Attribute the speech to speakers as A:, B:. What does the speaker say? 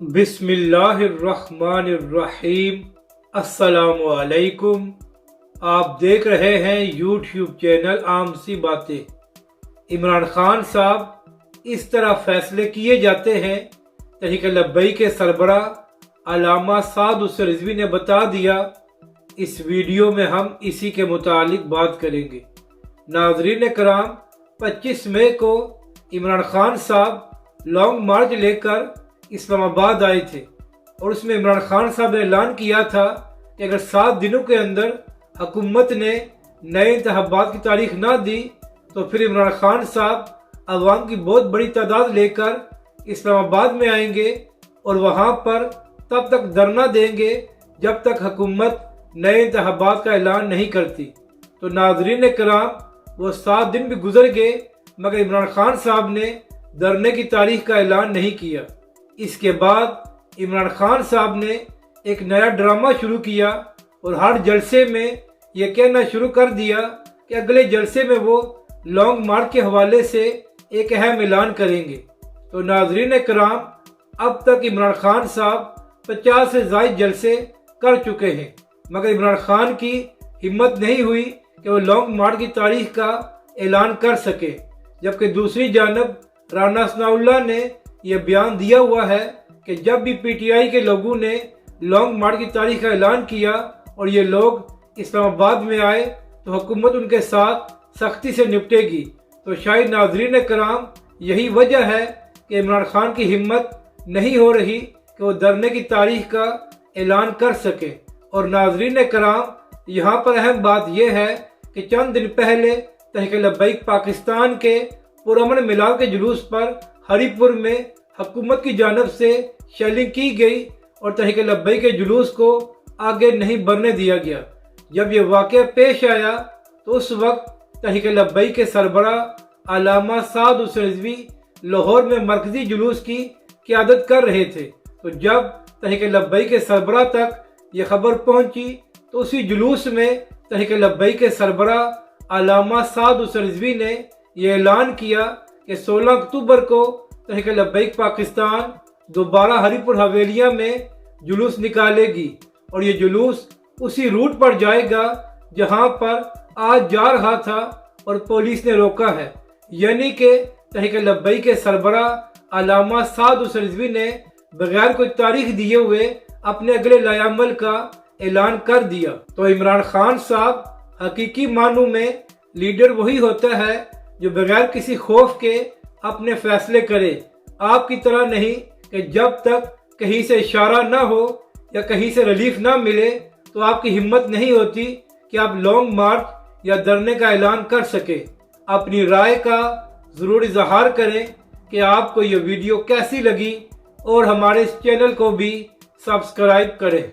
A: بسم اللہ الرحمن الرحیم۔ السلام علیکم۔ آپ دیکھ رہے ہیں یوٹیوب چینل عام سی باتیں۔ عمران خان صاحب اس طرح فیصلے کیے جاتے ہیں۔ تحریک لبیک کے سربراہ علامہ سعد حسین رضوی نے بتا دیا۔ اس ویڈیو میں ہم اسی کے متعلق بات کریں گے۔ ناظرین کرام، 25 مئی کو عمران خان صاحب لانگ مارچ لے کر اسلام آباد آئے تھے، اور اس میں عمران خان صاحب نے اعلان کیا تھا کہ اگر 7 دنوں کے اندر حکومت نے نئے انتخابات کی تاریخ نہ دی تو پھر عمران خان صاحب عوام کی بہت بڑی تعداد لے کر اسلام آباد میں آئیں گے اور وہاں پر تب تک دھرنا دیں گے جب تک حکومت نئے انتخابات کا اعلان نہیں کرتی۔ تو ناظرین کرام، وہ 7 دن بھی گزر گئے مگر عمران خان صاحب نے دھرنے کی تاریخ کا اعلان نہیں کیا۔ اس کے بعد عمران خان صاحب نے ایک نیا ڈرامہ شروع کیا اور ہر جلسے میں یہ کہنا شروع کر دیا کہ اگلے جلسے میں وہ لانگ مارچ کے حوالے سے ایک اہم اعلان کریں گے۔ تو ناظرین کرام، اب تک عمران خان صاحب 50 سے زائد جلسے کر چکے ہیں مگر عمران خان کی ہمت نہیں ہوئی کہ وہ لانگ مارچ کی تاریخ کا اعلان کر سکے، جبکہ دوسری جانب رانا ثناءاللہ نے یہ بیان دیا ہوا ہے کہ جب بھی پی ٹی آئی کے لوگوں نے لانگ مارچ کی تاریخ کا اعلان کیا اور یہ لوگ اسلام آباد میں آئے تو حکومت ان کے ساتھ سختی سے نپٹے گی۔ تو شاید ناظرین کرام، یہی وجہ ہے کہ عمران خان کی ہمت نہیں ہو رہی کہ وہ دھرنے کی تاریخ کا اعلان کر سکے۔ اور ناظرین کرام، یہاں پر اہم بات یہ ہے کہ چند دن پہلے تحریک لبیک پاکستان کے پرامن میلاد کے جلوس پر ہری پور میں حکومت کی جانب سے شیلنگ کی گئی اور تحریک لبیک کے جلوس کو آگے نہیں بڑھنے دیا گیا۔ جب یہ واقعہ پیش آیا تو اس وقت تحریک لبیک کے سربراہ علامہ سعد حسین رضوی لاہور میں مرکزی جلوس کی قیادت کر رہے تھے۔ تو جب تحریک لبیک کے سربراہ تک یہ خبر پہنچی تو اسی جلوس میں تحریک لبیک کے سربراہ علامہ سعد حسین رضوی نے یہ اعلان کیا کہ 16 اکتوبر کو تحریک لبیک پاکستان دوبارہ ہری پور حویلیہ میں جلوس نکالے گی، اور یہ جلوس اسی روٹ پر جائے گا جہاں پر آج جا رہا تھا اور پولیس نے روکا ہے۔ یعنی کہ تحریک لبیک کے سربراہ علامہ سعد حسین رضوی نے بغیر کوئی تاریخ دیے ہوئے اپنے اگلے لائحہ عمل کا اعلان کر دیا۔ تو عمران خان صاحب حقیقی معنوں میں لیڈر وہی ہوتا ہے جو بغیر کسی خوف کے اپنے فیصلے کرے، آپ کی طرح نہیں کہ جب تک کہیں سے اشارہ نہ ہو یا کہیں سے ریلیف نہ ملے تو آپ کی ہمت نہیں ہوتی کہ آپ لانگ مارچ یا دھرنے کا اعلان کر سکے۔ اپنی رائے کا ضرور اظہار کریں کہ آپ کو یہ ویڈیو کیسی لگی، اور ہمارے اس چینل کو بھی سبسکرائب کریں۔